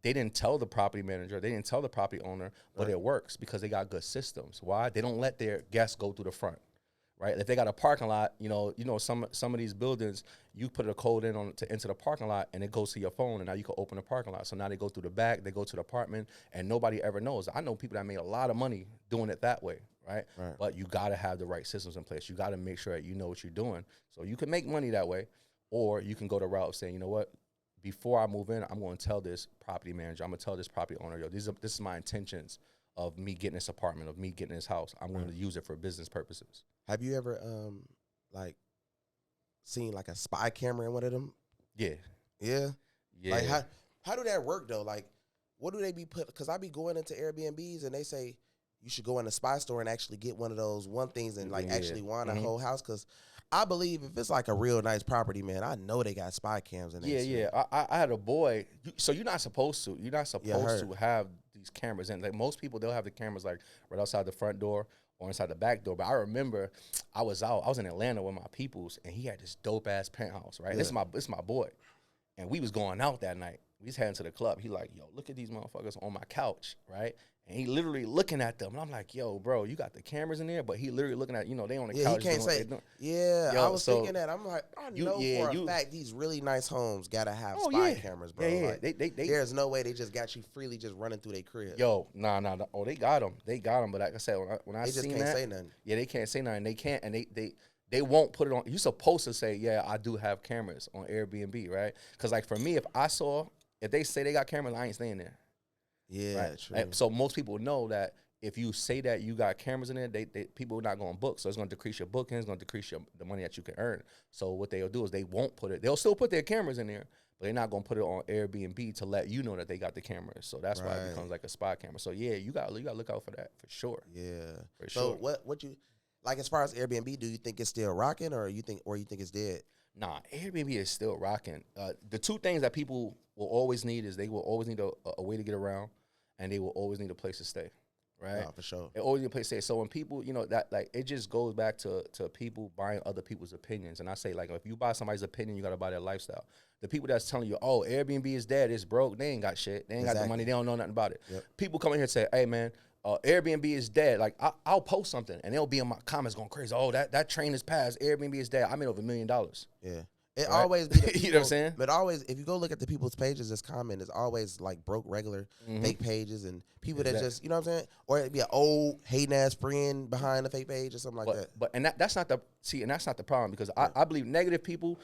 They didn't tell the property manager. They didn't tell the property owner, but it works because they got good systems. Why? They don't let their guests go through the front. Right, if they got a parking lot, some of these buildings, you put a code in to enter the parking lot, and it goes to your phone, and now you can open the parking lot. So now they go through the back, they go to the apartment, and nobody ever knows. I know people that made a lot of money doing it that way, right? But you got to have the right systems in place. You got to make sure that you know what you're doing, so you can make money that way, or you can go the route of saying, you know what, before I move in, I'm going to tell this property manager, I'm going to tell this property owner, yo, this is my intentions of me getting this apartment, of me getting this house. I'm going to use it for business purposes. Have you ever seen like a spy camera in one of them? Yeah. Yeah? Yeah. Like how do that work though? Like what do they be put? Because I be going into Airbnbs and they say you should go in the spy store and actually get one of those things and like actually want a whole house. Because I believe if it's like a real nice property, man, I know they got spy cams in there. Yeah. I had a boy. So you're not supposed to. You're not supposed to have these cameras in. Like most people, they'll have the cameras like right outside the front door or inside the back door. But I remember I was in Atlanta with my peoples, and he had this dope ass penthouse, right? Yeah. This is my boy. And we was going out that night. We just heading to the club. He like, yo, look at these motherfuckers on my couch, right? And he literally looking at them. And I'm like, yo, bro, you got the cameras in there, but he literally looking at, you know, they on the couch. He can't say. Yeah, yo, I was thinking that. I'm like, I know for a fact these really nice homes gotta have spy cameras, bro. Yeah, like, there's no way they just got you freely just running through their crib. Yo, nah. Oh, they got them. They got them. But like I said, when I they just seen can't that, say nothing. Yeah, they can't say nothing. They can't, and they won't put it on. You're supposed to say, yeah, I do have cameras on Airbnb, right? Because like for me, if they say they got cameras, I ain't staying there. Yeah, right? true. And so most people know that if you say that you got cameras in there, people are not going to book. So it's going to decrease your bookings, it's going to decrease the money that you can earn. So what they'll do is they won't put it. They'll still put their cameras in there, but they're not going to put it on Airbnb to let you know that they got the cameras. So that's why it becomes like a spy camera. So yeah, you got to look out for that for sure. Yeah, for so sure. what you like as far as Airbnb? Do you think it's still rocking, or you think it's dead? Nah, Airbnb is still rocking. The two things that people will always need is they will always need a way to get around, and they will always need a place to stay, right? No, for sure. They always need a place to stay. So when people, you know, that like it just goes back to people buying other people's opinions. And I say, like, if you buy somebody's opinion, you got to buy their lifestyle. The people that's telling you, oh, Airbnb is dead, it's broke, they ain't got shit. They ain't got the money, they don't know nothing about it. Yep. People come in here and say, hey, man, Airbnb is dead. Like, I'll post something, and they'll be in my comments going crazy. Oh, that train is passed. Airbnb is dead. I made over $1 million. Yeah. It always be the people, you know what I'm saying? But always, if you go look at the people's pages that's comment, it's always like broke, regular, fake pages and people that just, you know what I'm saying? Or it'd be an old hating ass friend behind the fake page or something like that. But that's not the problem, because I believe negative people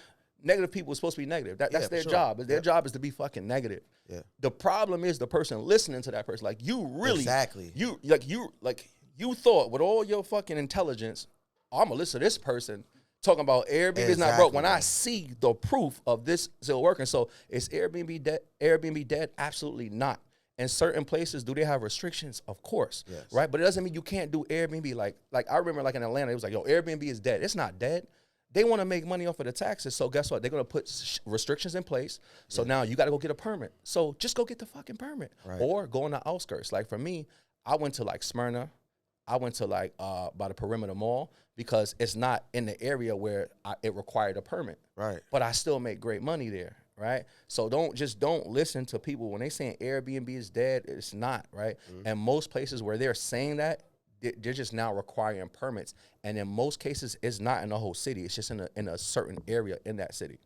are supposed to be negative. That's their job. Their job is to be fucking negative. Yeah. The problem is the person listening to that person. Like, you really you thought with all your fucking intelligence, I'm gonna listen to this person talking about Airbnb is not broke when I see the proof of this still working. So is Airbnb dead? Airbnb dead? Absolutely not. In certain places, do they have restrictions? Of course, right? But it doesn't mean you can't do Airbnb. Like I remember, like in Atlanta, it was like, yo, Airbnb is dead. It's not dead. They want to make money off of the taxes. So guess what? They're going to put restrictions in place. So now you got to go get a permit. So just go get the fucking permit, or go on the outskirts. Like for me, I went to like Smyrna. I went to like by the Perimeter Mall, because it's not in the area where it required a permit. Right. But I still make great money there. Right. So don't listen to people when they saying Airbnb is dead. It's not. Right. And most places where they're saying that, they're just now requiring permits. And in most cases, it's not in the whole city. It's just in a certain area in that city.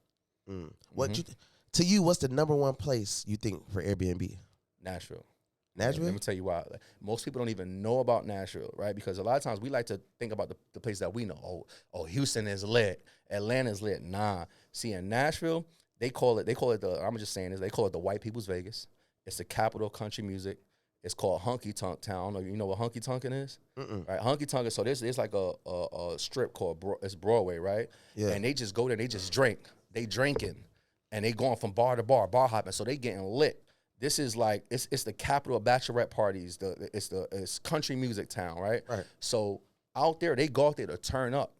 To you, what's the number one place you think for Airbnb? Nashville. Nashville? Let me tell you why. Most people don't even know about Nashville, right? Because a lot of times we like to think about the place that we know. Oh, Houston is lit. Atlanta's lit. Nah. See, in Nashville, they call it I'm just saying this, they call it the white people's Vegas. It's the capital of country music. It's called Honky Tonk Town. You know what Honky Tonkin is? Right? Honky Tonk, so there's like a strip called it's Broadway, right? Yeah. And they just go there, they just drink. They drinking. And they going from bar to bar hopping. So they getting lit. This is like it's the capital of bachelorette parties. It's country music town, right? Right. So out there, they go out there to turn up,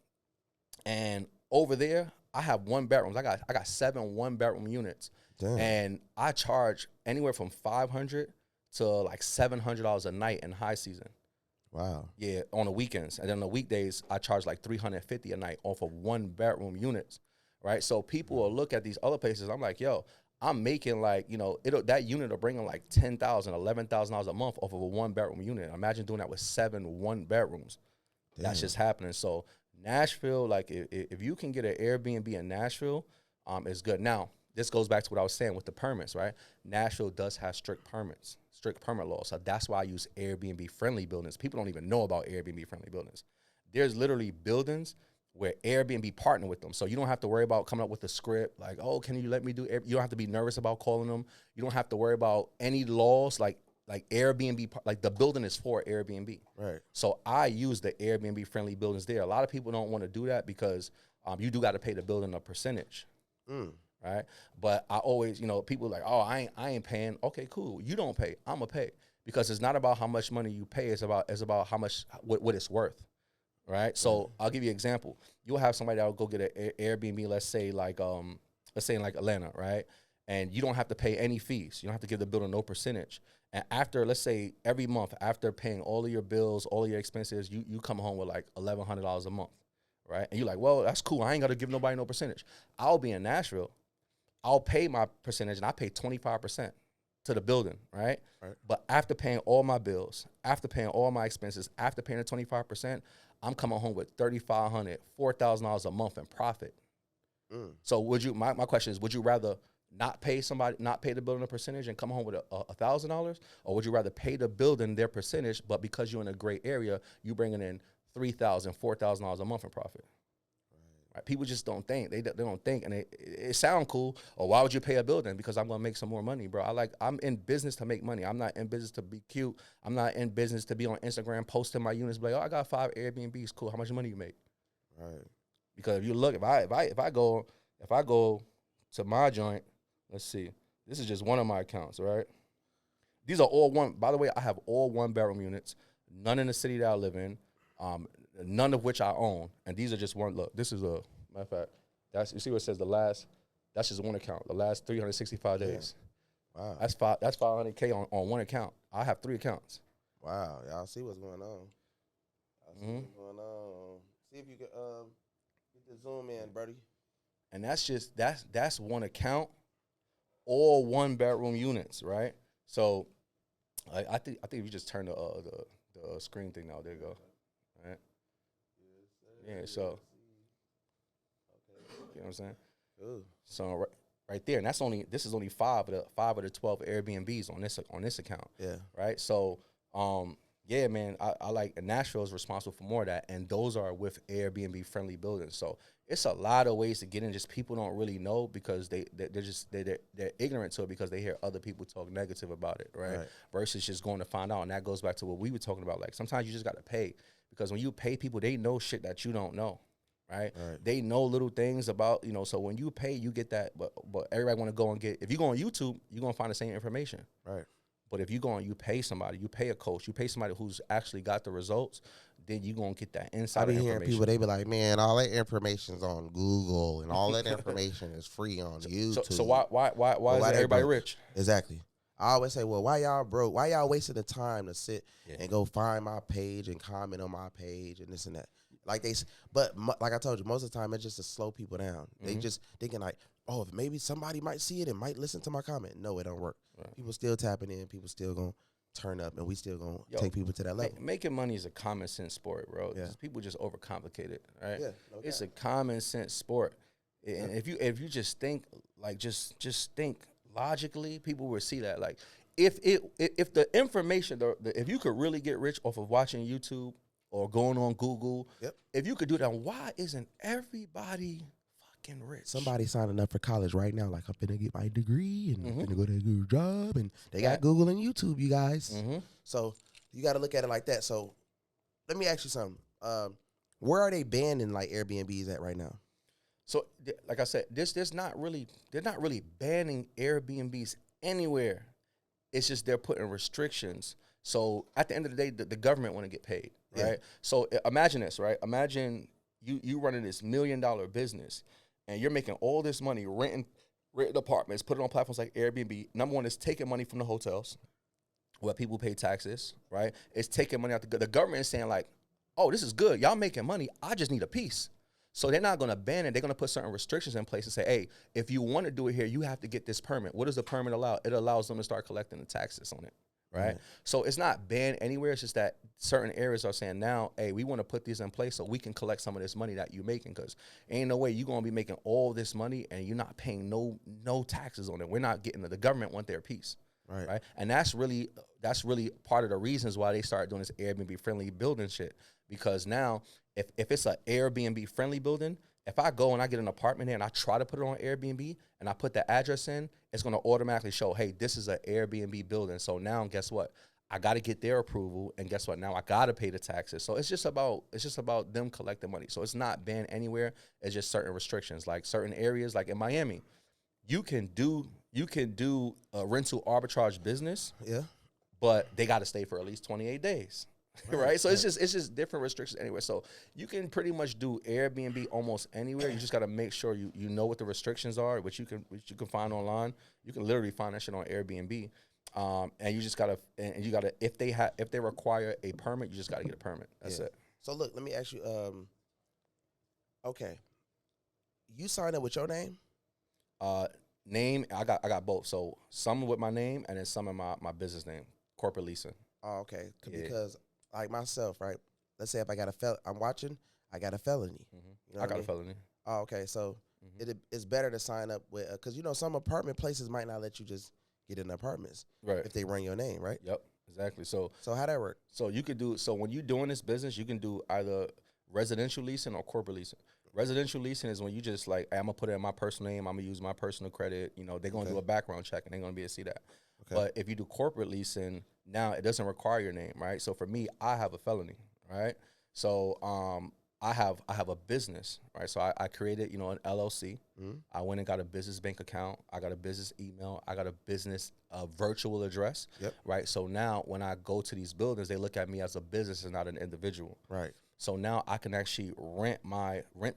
and over there, I have 1 bedrooms. I got 7 1-bedroom units, and I charge anywhere from $500 to like $700 a night in high season. Wow. Yeah, on the weekends, and then on the weekdays, I charge like $350 a night off of 1-bedroom units, right? So people will look at these other places. I'm like, yo, I'm making like, you know, that unit will bring in like $10,000, $11,000 a month off of a 1-bedroom unit. Imagine doing that with 7 1-bedrooms. That's just happening. So Nashville, like if you can get an Airbnb in Nashville, it's good. Now, this goes back to what I was saying with the permits, right? Nashville does have strict permit laws. So that's why I use Airbnb friendly buildings. People don't even know about Airbnb friendly buildings. There's literally buildings where Airbnb partner with them. So you don't have to worry about coming up with a script like, oh, can you let me do Air-? You don't have to be nervous about calling them. You don't have to worry about any laws like Airbnb, like the building is for Airbnb. Right. So I use the Airbnb friendly buildings there. A lot of people don't want to do that because you do got to pay the building a percentage. Right. But I always, you know, people are like, oh, I ain't paying. Okay, cool. You don't pay. I'm gonna pay, because it's not about how much money you pay. It's about how much, what it's worth. Right. So I'll give you an example. You'll have somebody that will go get an Airbnb, let's say in like Atlanta, right? And you don't have to pay any fees. You don't have to give the building no percentage. And after, let's say every month, after paying all of your bills, all of your expenses, you come home with like $1,100 a month, right? And you're like, well, that's cool. I ain't got to give nobody no percentage. I'll be in Nashville. I'll pay my percentage, and I pay 25% to the building, right? But after paying all my bills, after paying all my expenses, after paying the 25%, I'm coming home with $3,500, $4,000 a month in profit. So would you? My question is, would you rather not pay the building a percentage and come home with $1,000, or would you rather pay the building their percentage, but because you're in a great area, you bringing in $3,000, $4,000 a month in profit? Right? People just don't think. They don't think, and it sound cool. Or why would you pay a building? Because I'm gonna make some more money, bro. I'm in business to make money. I'm not in business to be cute. I'm not in business to be on Instagram posting my units. Like, oh, I got 5 Airbnbs. Cool. How much money you make? Right. Because if you look, if I go to my joint, let's see. This is just one of my accounts, right? These are all one. By the way, I have all 1-bedroom units. None in the city that I live in. None of which I own, and these are just one. Look, this is a matter of fact. You see what it says? That's just one account. The last 365 days. Wow. That's $500K on one account. I have 3 accounts. Wow, y'all see what's going on. What's going on. See if you can get the zoom in, buddy. And that's one account, all 1-bedroom units, right? So, I think if you just turn the screen thing now, there you go. Right. Yeah, so you know what I'm saying? Ooh. So right there, and this is only 5 of the 12 Airbnbs on this account. Yeah. Right. So yeah, man, I like, and Nashville is responsible for more of that, and those are with Airbnb friendly buildings. So it's a lot of ways to get in. Just people don't really know because they're ignorant to it because they hear other people talk negative about it, right? Versus just going to find out. And that goes back to what we were talking about. Like, sometimes you just got to pay, because when you pay people, they know shit that you don't know, right? They know little things about, so when you pay, you get that. But everybody want to go and get, if you go on YouTube, you're going to find the same information. Right. But if you go and you pay somebody, you pay a coach, you pay somebody who's actually got the results, then you're going to get that inside information. I be hearing people, they be like, man, all that information's on Google and all that information is free on YouTube. So why is everybody rich? Exactly. I always say, well, why y'all broke? Why y'all wasting the time to sit and go find my page and comment on my page and this and that? Like like I told you, most of the time it's just to slow people down. They just thinking like, oh, maybe somebody might see it and might listen to my comment. No, it don't work. Right. People still tapping in. People still gonna turn up, and we still gonna take people to that level. Making money is a common sense sport, bro. Yeah. People just overcomplicate it, right? Yeah, no it's a common sense sport, and if you just think like just think logically, people will see that. Like, if the information, if you could really get rich off of watching YouTube or going on Google, if you could do that, why isn't everybody fucking rich? Somebody signing up for college right now, like, I'm gonna get my degree and I'm gonna go to a good job, and they got Google and YouTube, you guys. So you got to look at it like that. So let me ask you something. Where are they banning like Airbnbs at right now? So like I said, they're not really banning Airbnbs anywhere. It's just they're putting restrictions. So at the end of the day, the government want to get paid, right? Yeah. So imagine this, right? Imagine you running this $1 million business, and you're making all this money renting apartments, put it on platforms like Airbnb. Number one, it's taking money from the hotels where people pay taxes, right? It's taking money out. The government is saying like, oh, this is good. Y'all making money. I just need a piece. So they're not going to ban it. They're going to put certain restrictions in place and say, hey, if you want to do it here, you have to get this permit. What does the permit allow? It allows them to start collecting the taxes on it. Right. So it's not banned anywhere. It's just that certain areas are saying now, hey, we want to put these in place so we can collect some of this money that you're making, because ain't no way you're going to be making all this money and you're not paying no taxes on it. We're not getting the government want their piece. Right. And that's really part of the reasons why they started doing this Airbnb friendly building shit. Because now if it's an Airbnb friendly building, if I go and I get an apartment there and I try to put it on Airbnb and I put the address in, it's going to automatically show, hey, this is an Airbnb building. So now guess what? I got to get their approval, and guess what? Now I got to pay the taxes. So it's just about them collecting money. So it's not banned anywhere. It's just certain restrictions, like certain areas, like in Miami, you can do a rental arbitrage business. Yeah, but they got to stay for at least 28 days. Right. So it's just different restrictions anywhere. So you can pretty much do Airbnb almost anywhere. You just got to make sure you know what the restrictions are, which you can find online. You can literally find that shit on Airbnb. And you just gotta if they require a permit, you just gotta get a permit. That's it. So look, let me ask you. Okay, you signed up with your name? Name, I got both. So some with my name and then some in my business name, corporate leasing. Oh, okay. Yeah. Because like myself, right? Let's say if I got I'm watching, I got a felony. You know I what got mean? a felony. Oh, okay. So it's better to sign up with, because you know some apartment places might not let you just get in apartments Right. if they run your name, right? Yep. Exactly. So how that work? so you could do, so when you're doing this business, you can do either residential leasing or corporate leasing. Residential leasing is when you just like, hey, I'm gonna put it in my personal name, I'm gonna use my personal credit. You know, they're gonna do a background check and they're gonna be able to see that. Okay. But if you do corporate leasing, now it doesn't require your name, right? So for me, I have a felony, right? So I have a business, right? So I created, you know, an LLC. I went and got a business bank account. I got a business email. I got a business virtual address, right? So now when I go to these buildings, they look at me as a business and not an individual, Right. So now I can actually rent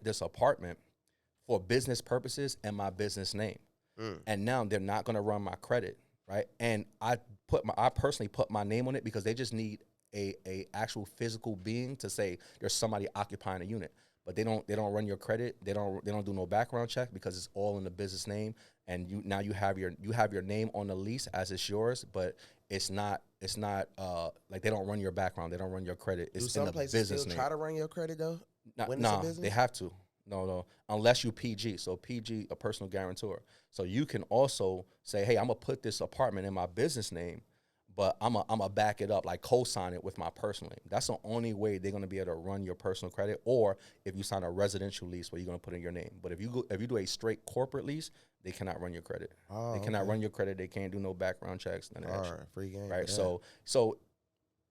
this apartment for business purposes and my business name. And now they're not going to run my credit, right? And I personally put my name on it because they just need a actual physical being to say there's somebody occupying a unit. But they don't run your credit. They don't do no background check because it's all in the business name. And you have your name on the lease as it's yours, but it's not like they don't run your background. They don't run your credit. It's Do some in the places business still name. try to run your credit though? Nah, they have to. No, unless you PG. So PG, a personal guarantor. So you can also say, hey, I'm gonna put this apartment in my business name, but I'm a back it up, like co-sign it with my personal name. That's the only way they're gonna be able to run your personal credit. Or if you sign a residential lease where you're gonna put in your name. But if you do a straight corporate lease, they cannot run your credit. They cannot run your credit. They can't do no background checks. None of that shit. Free game. Right. So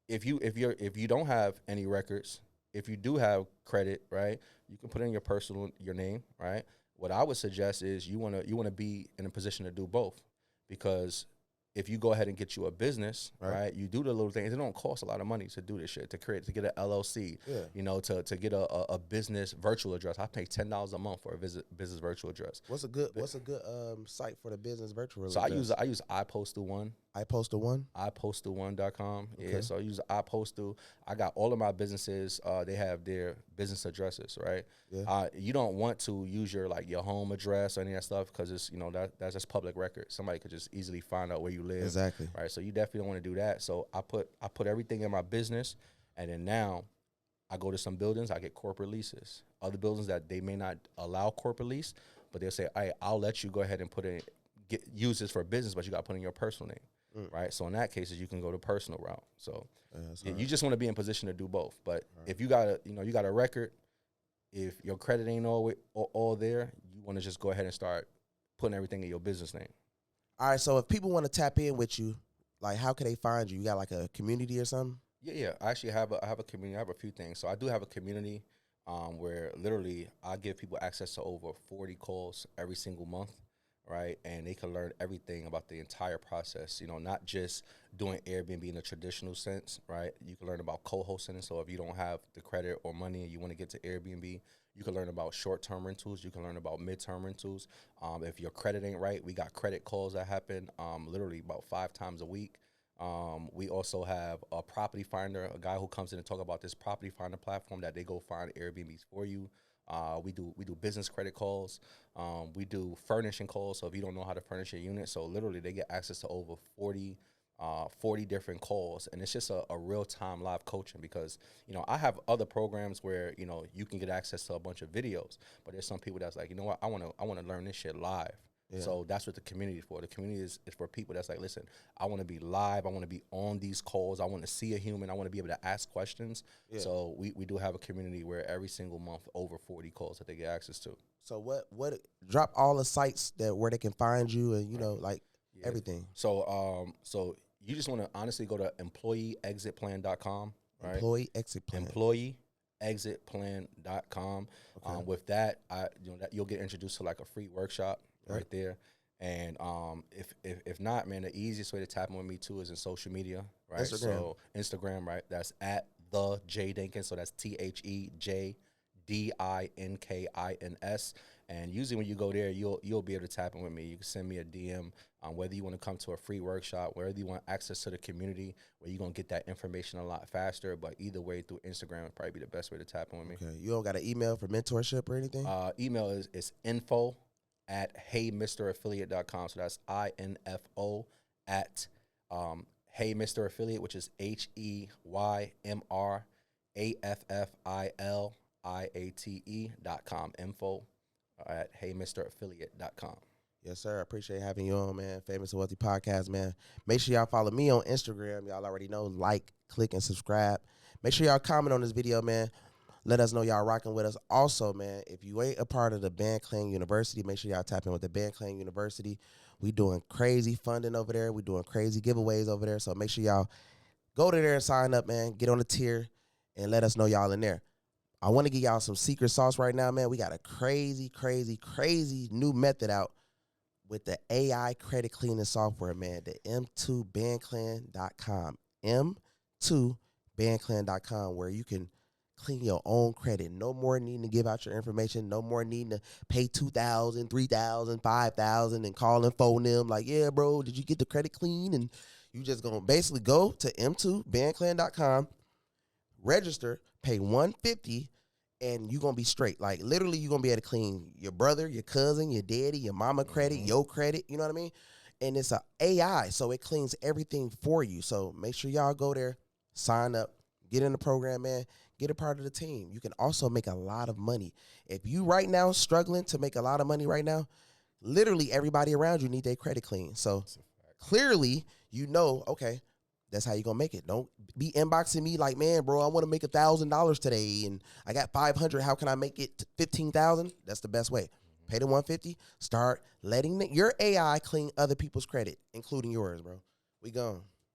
if you don't have any records, if you do have credit, right, you can put in your name, right? What I would suggest is you wanna be in a position to do both, because if you go ahead and get you a business, right, you do the little things. It don't cost a lot of money to do this shit, to get an LLC, you know, to get a business virtual address. I pay $10 a month for a business virtual address. What's a good site for the business virtual address? So I use iPostal1. iPostal1? iPostal1.com. Yeah, so I use iPostal. I got all of my businesses. They have their business addresses, right? Yeah. You don't want to use your home address or any of that stuff because it's, you know, that's just public record. Somebody could just easily find out where you live. Exactly. Right. So you definitely don't want to do that. So I put everything in my business, and then now I go to some buildings, I get corporate leases. Other buildings that they may not allow corporate lease, but they'll say, hey, I'll let you go ahead and use this for business, but you got to put in your personal name. Right. So in that case, you can go the personal route. So you just want to be in position to do both. But if you got a record, if your credit ain't all there, you want to just go ahead and start putting everything in your business name. All right. So if people want to tap in with you, like, how can they find you? You got like a community or something? Yeah. I actually have a community. I have a few things. So I do have a community where literally I give people access to over 40 calls every single month. Right, and they can learn everything about the entire process. You know, not just doing Airbnb in a traditional sense. Right, you can learn about co-hosting. So if you don't have the credit or money and you want to get to Airbnb, you can learn about short-term rentals. You can learn about mid-term rentals. If your credit ain't right, we got credit calls that happen literally about 5 times a week. We also have a property finder, a guy who comes in and talk about this property finder platform that they go find Airbnbs for you. We do business credit calls. We do furnishing calls. So if you don't know how to furnish your unit, so literally they get access to over 40 different calls. And it's just a real-time live coaching because, you know, I have other programs where, you know, you can get access to a bunch of videos, but there's some people that's like, you know what, I want to learn this shit live. Yeah. So that's what the community is for. The community is for people that's like, listen, I want to be live. I want to be on these calls. I want to see a human. I want to be able to ask questions. Yeah. So we do have a community where every single month over 40 calls that they get access to. So what drop all the sites where they can find you and, you know, like everything. So you just want to honestly go to employeeexitplan.com, right? Employee exit plan. Employeeexitplan.com. Okay. With that, that you'll get introduced to like a free workshop. Right there. And if not, man, the easiest way to tap in with me too is in social media, right? So Instagram, right? That's at the J Dinkins. So that's TheJDinkins. And usually when you go there, you'll be able to tap in with me. You can send me a DM on whether you want to come to a free workshop, whether you want access to the community, where you're gonna get that information a lot faster. But either way, through Instagram would probably be the best way to tap in with me. Okay. You don't got an email for mentorship or anything? Email is info@ at heymisteraffiliate.com. So that's INFO at heymisteraffiliate, which is HEYMRAFFILIATE.com. Info at heymisteraffiliate.com. Yes, sir. I appreciate having you on, man. Famous and Wealthy Podcast, man. Make sure y'all follow me on Instagram. Y'all already know. Like, click, and subscribe. Make sure y'all comment on this video, man. Let us know y'all rocking with us. Also, man, if you ain't a part of the BANDMAN University, make sure y'all tap in with the BANDMAN University. We doing crazy funding over there. We doing crazy giveaways over there. So make sure y'all go to there and sign up, man. Get on the tier and let us know y'all in there. I want to give y'all some secret sauce right now, man. We got a crazy, crazy, crazy new method out with the AI credit cleaning software, man. The M2BandClan.com. M2BandClan.com, where you can clean your own credit. No more needing to give out your information. No more needing to pay $2,000, $3,000, $5,000 and call and phone them like, yeah, bro, did you get the credit clean? And you just going to basically go to M2BandClan.com, register, pay $150, and you're going to be straight. Like, literally, you're going to be able to clean your brother, your cousin, your daddy, your mama credit, your credit, you know what I mean? And it's a AI, so it cleans everything for you. So make sure y'all go there, sign up, get in the program, man. Get a part of the team. You can also make a lot of money. If you right now struggling to make a lot of money right now, literally everybody around you need their credit clean. So clearly, you know, okay, that's how you going to make it. Don't be inboxing me like, man, bro, I want to make $1,000 today and I got 500. How can I make it 15,000? That's the best way. Pay the 150. Start letting your AI clean other people's credit, including yours, bro. We gone.